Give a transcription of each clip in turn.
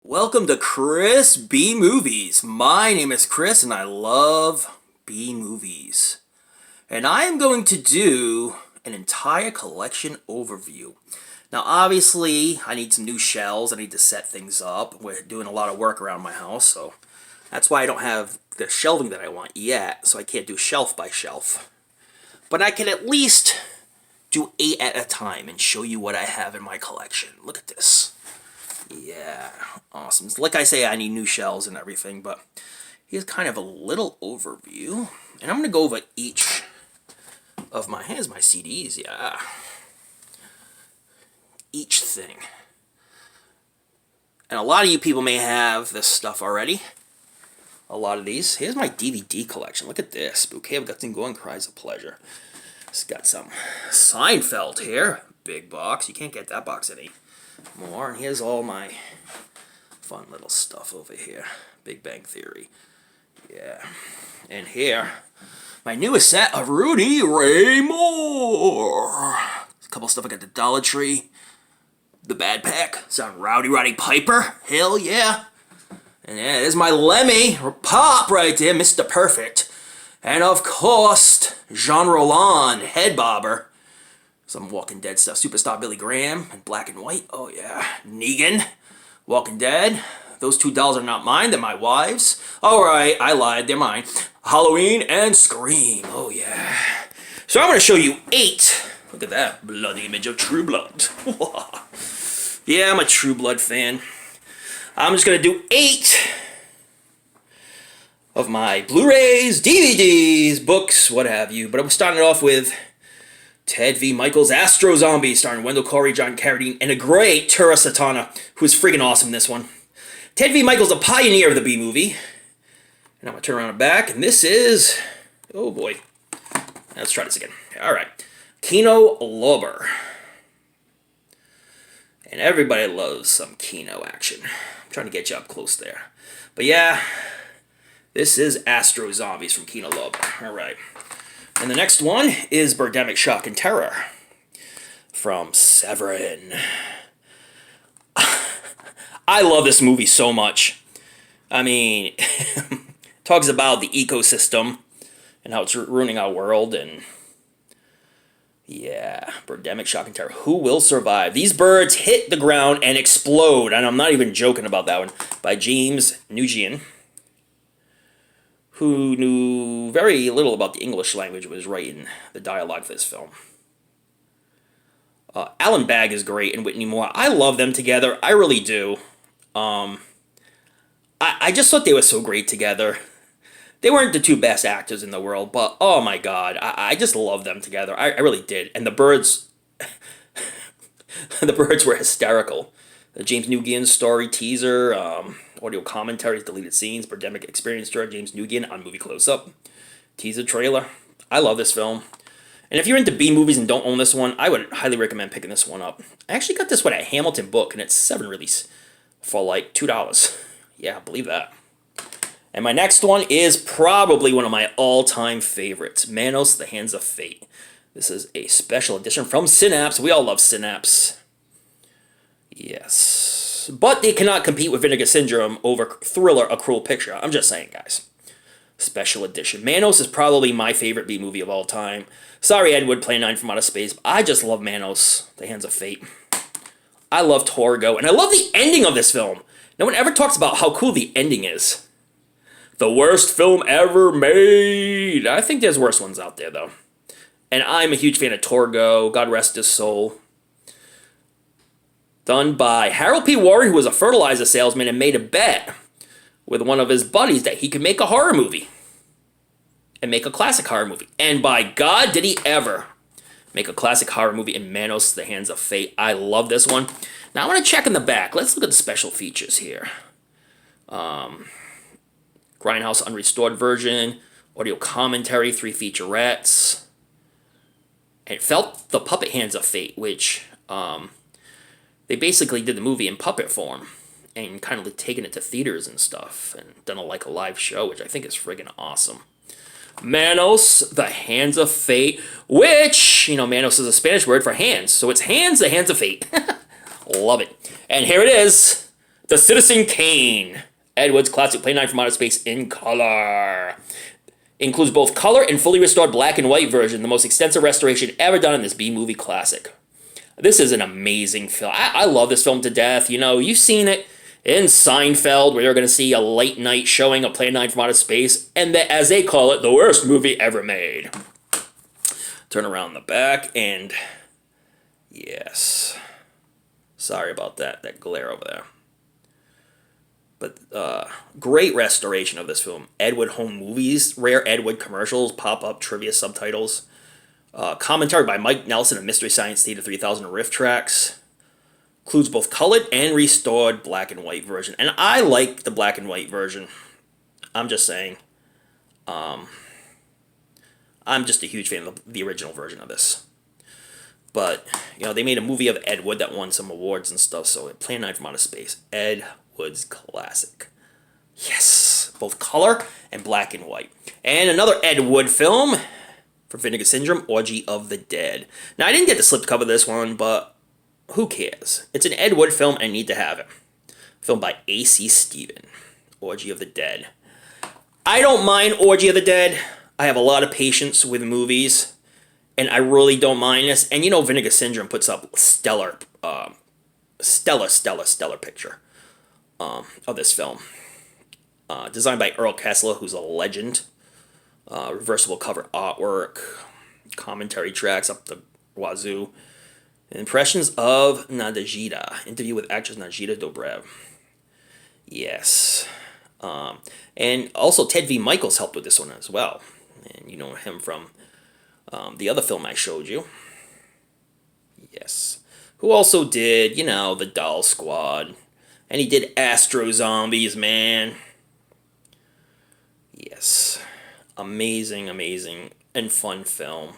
Welcome to Chris B Movies. My name is Chris and I love B movies. And I am going to do an entire collection overview. Now obviously I need some new shelves, I need to set things up. We're doing a lot of work around my house, so that's why I don't have the shelving that I want yet, so I can't do shelf by shelf. But I can at least do 8 at a time and show you what I have in my collection. Look at this. Yeah, awesome. Like I say, I need new shelves and everything, but here's kind of a little overview. And I'm going to go over each of here's my CDs, yeah. Each thing. And a lot of you people may have this stuff already. A lot of these. Here's my DVD collection. Look at this. Bouquet of Guts and Gore and Cries of Pleasure. It's got some Seinfeld here. Big box. You can't get that box any more. And here's all my fun little stuff over here. Big Bang Theory. Yeah. And here, my newest set of Rudy Ray Moore. A couple stuff I got at the Dollar Tree. The Bad Pack. Some Rowdy Piper. Hell yeah. And yeah, there's my Lemmy, or Pop right there, Mr. Perfect. And of course, Jean Roland, Head Bobber. Some Walking Dead stuff. Superstar Billy Graham in black and white. Oh yeah. Negan. Walking Dead. Those 2 dolls are not mine. They're my wife's. Alright, I lied. They're mine. Halloween and Scream. Oh yeah. So I'm going to show you 8. Look at that. Bloody image of True Blood. Yeah, I'm a True Blood fan. I'm just going to do 8 of my Blu-rays, DVDs, books, what have you. But I'm starting off with Ted V. Michaels' Astro Zombie, starring Wendell Corey, John Carradine, and a great Tura Satana, who is freaking awesome in this one. Ted V. Michaels, a pioneer of the B-movie. And I'm going to turn around and back, and this is... Oh, boy. Let's try this again. All right. Kino Lorber. And everybody loves some Kino action. I'm trying to get you up close there. But yeah, this is Astro Zombies from Kino Lorber. All right. And the next one is Birdemic Shock and Terror from Severin. I love this movie so much. I mean, it talks about the ecosystem and how it's ruining our world. And yeah, Birdemic Shock and Terror. Who will survive? These birds hit the ground and explode. And I'm not even joking about that one. By James Nguyen, who knew very little about the English language, was writing the dialogue for this film. Alan Bagg is great, and Whitney Moore. I love them together. I really do. I just thought they were so great together. They weren't the 2 best actors in the world, but oh my god, I just love them together. I really did. And the birds, the birds were hysterical. The James Nguyen story teaser, audio commentaries, deleted scenes, Birdemic Experience star James Nguyen on movie close-up, teaser trailer. I love this film. And if you're into B movies and don't own this one, I would highly recommend picking this one up. I actually got this one at Hamilton Book, and it's 7 release for like $2. Yeah, believe that. And my next one is probably one of my all-time favorites, Manos, The Hands of Fate. This is a special edition from Synapse. We all love Synapse. Yes. But they cannot compete with Vinegar Syndrome over Thriller, A Cruel Picture. I'm just saying, guys. Special edition. Manos is probably my favorite B movie of all time. Sorry, Edward, Plane 9 from Outer Space, but I just love Manos, The Hands of Fate. I love Torgo, and I love the ending of this film. No one ever talks about how cool the ending is. The worst film ever made. I think there's worse ones out there, though. And I'm a huge fan of Torgo, God rest his soul. Done by Harold P. Warren, who was a fertilizer salesman and made a bet with one of his buddies that he could make a horror movie. And make a classic horror movie. And by God, did he ever make a classic horror movie in Manos, The Hands of Fate. I love this one. Now I want to check in the back. Let's look at the special features here. Grindhouse Unrestored version, audio commentary, 3 featurettes. And it felt the Puppet Hands of Fate, which they basically did the movie in puppet form and kind of taken it to theaters and stuff and done a live show, which I think is friggin' awesome. Manos, The Hands of Fate, which, Manos is a Spanish word for hands, so it's Hands, The Hands of Fate. Love it. And here it is, The Citizen Kane. Ed Wood's classic Plane 9 from Outer Space in color. Includes both color and fully restored black and white version, the most extensive restoration ever done in this B-movie classic. This is an amazing film. I love this film to death. You know, you've seen it in Seinfeld, where you're going to see a late night showing of Plane 9 from Outer Space, and as they call it, the worst movie ever made. Turn around the back, and yes. Sorry about that glare over there. But great restoration of this film. Ed Wood home movies, rare Ed Wood commercials, pop-up trivia subtitles, commentary by Mike Nelson of Mystery Science Theater 3000 riff tracks. Includes both colored and restored black and white version. And I like the black and white version. I'm just saying. I'm just a huge fan of the original version of this. But, you know, they made a movie of Ed Wood that won some awards and stuff. So, Plane 9 from Outer Space. Ed Wood's classic. Yes! Both color and black and white. And another Ed Wood film for Vinegar Syndrome, Orgy of the Dead. Now, I didn't get to slipcover this one, but who cares? It's an Ed Wood film, and I need to have it. Filmed by A.C. Stephen. Orgy of the Dead. I don't mind Orgy of the Dead. I have a lot of patience with movies, and I really don't mind this. And you know, Vinegar Syndrome puts up stellar picture of this film. Designed by Earl Kessler, who's a legend. Reversible cover artwork, commentary tracks up the wazoo. Impressions of Nadezhda. Interview with actress Nadezhda Dobrev. Yes. And also Ted V. Michaels helped with this one as well. And you know him from the other film I showed you. Yes. Who also did, you know, The Doll Squad. And he did Astro Zombies, man. Yes. Amazing, amazing, and fun film.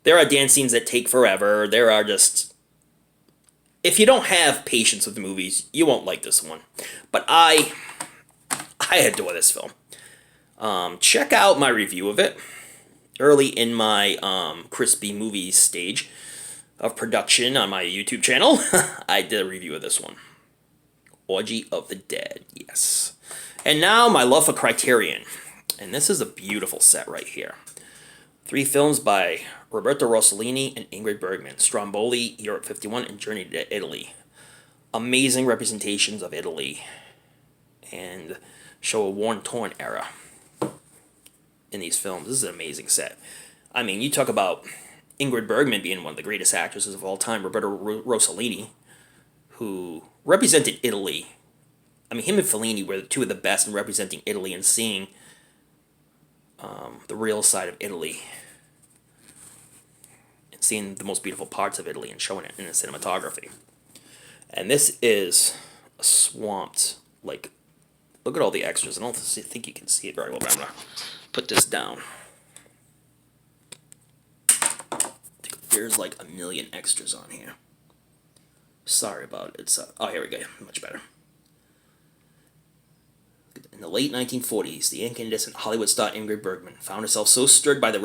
There are dance scenes that take forever. There are just... If you don't have patience with the movies, you won't like this one. But I adore this film. Check out my review of it. Early in my crispy movie stage of production on my YouTube channel, I did a review of this one. Orgy of the Dead, yes. And now my love for Criterion. And this is a beautiful set right here. 3 films by Roberto Rossellini and Ingrid Bergman. Stromboli, Europe 51, and Journey to Italy. Amazing representations of Italy. And show a worn-torn era in these films. This is an amazing set. I mean, you talk about Ingrid Bergman being one of the greatest actresses of all time. Roberto Rossellini, who represented Italy. I mean, him and Fellini were 2 of the best in representing Italy and seeing the real side of Italy. And seeing the most beautiful parts of Italy and showing it in the cinematography. And this is a swamped, like, look at all the extras. I don't think you can see it very well, but I'm going to put this down. There's like a million extras on here. Sorry about it. It's oh, here we go. Much better. In the late 1940s, the incandescent Hollywood star Ingrid Bergman found herself so stirred by the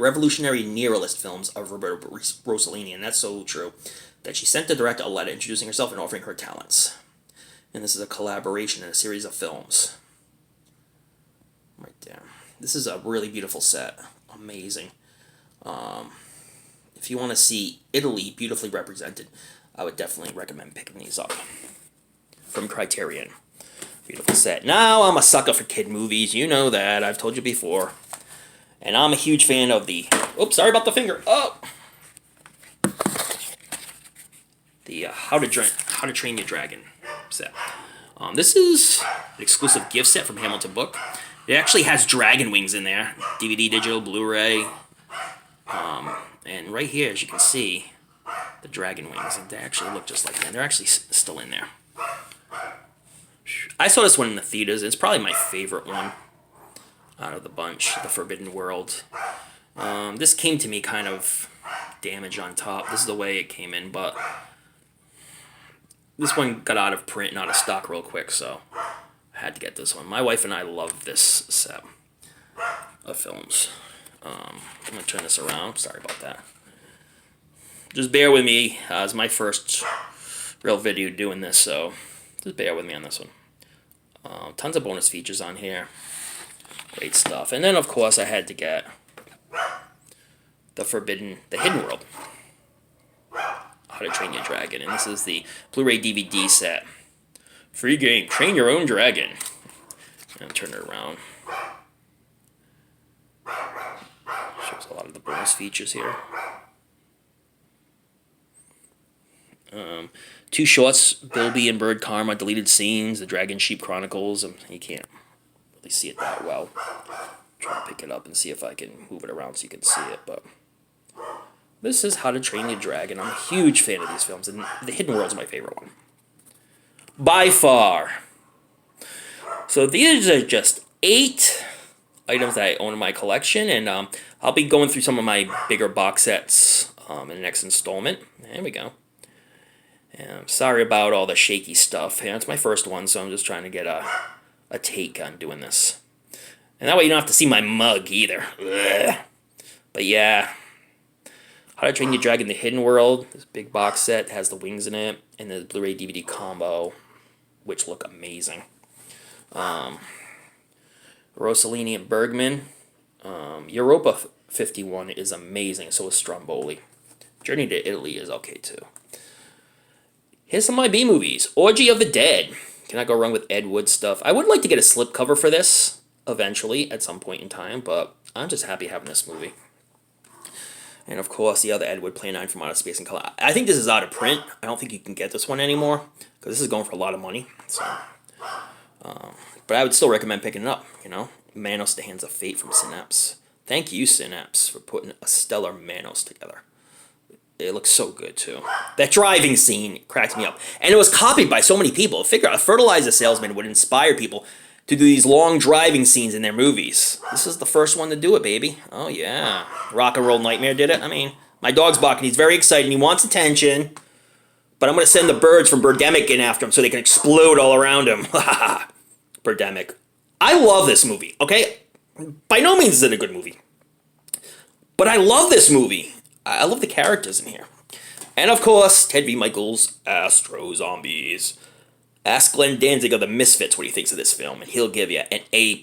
revolutionary neorealist films of Roberto Rossellini, and that's so true, that she sent the director a letter introducing herself and offering her talents. And this is a collaboration in a series of films. Right there. This is a really beautiful set. Amazing. If you want to see Italy beautifully represented, I would definitely recommend picking these up from Criterion. Beautiful set. Now, I'm a sucker for kid movies. You know that. I've told you before. And I'm a huge fan of the... Oops, sorry about the finger. Oh! The How to Train Your Dragon set. This is an exclusive gift set from Hamilton Book. It actually has dragon wings in there. DVD, digital, Blu-ray. And right here, as you can see, the dragon wings. And they actually look just like that. They're actually still in there. I saw this one in the theaters. It's probably my favorite one out of the bunch, The Forbidden World. This came to me kind of damaged on top. This is the way it came in, but this one got out of print and out of stock real quick, so I had to get this one. My wife and I love this set of films. I'm going to turn this around. Sorry about that. Just bear with me. It's my first real video doing this, so Just bear with me on this one. Tons of bonus features on here. Great stuff. And then, of course, I had to get the Hidden World. How to Train Your Dragon. And this is the Blu-ray DVD set. Free game. Train your own dragon. And turn it around. Shows a lot of the bonus features here. 2 shorts, Bilby and Bird Karma, deleted scenes, the Dragon Sheep Chronicles. You can't really see it that well. Try to pick it up and see if I can move it around so you can see it. But this is How to Train Your Dragon. I'm a huge fan of these films, and The Hidden World is my favorite one. By far. So these are just 8 items that I own in my collection, and I'll be going through some of my bigger box sets in the next installment. There we go. Sorry about all the shaky stuff. It's my first one, so I'm just trying to get a take on doing this. And that way you don't have to see my mug either. Ugh. But yeah, How to Train Your Dragon: The Hidden World. This big box set has the wings in it, and the Blu-ray DVD combo, which look amazing. Rossellini and Bergman. Europa 51 is amazing, so is Stromboli. Journey to Italy is okay too. Here's some of my B-movies. Orgy of the Dead. Cannot go wrong with Ed Wood stuff. I would like to get a slipcover for this eventually at some point in time, but I'm just happy having this movie. And of course, the other Ed Wood, Plan 9 from Outer Space in Color. I think this is out of print. I don't think you can get this one anymore because this is going for a lot of money. So, but I would still recommend picking it up. Manos: The Hands of Fate from Synapse. Thank you, Synapse, for putting a stellar Manos together. It looks so good, too. That driving scene cracks me up. And it was copied by so many people. Figure a fertilizer salesman would inspire people to do these long driving scenes in their movies. This is the first one to do it, baby. Oh, yeah. Rock and Roll Nightmare did it. I mean, my dog's barking. He's very excited. He wants attention. But I'm going to send the birds from Birdemic in after him so they can explode all around him. Birdemic. I love this movie, okay? By no means is it a good movie. But I love this movie. I love the characters in here. And of course, Ted V. Michaels, Astro Zombies. Ask Glenn Danzig of the Misfits what he thinks of this film, and he'll give you an A++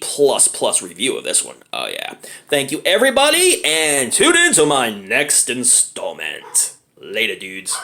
review of this one. Oh yeah. Thank you everybody, and tune in to my next installment. Later, dudes.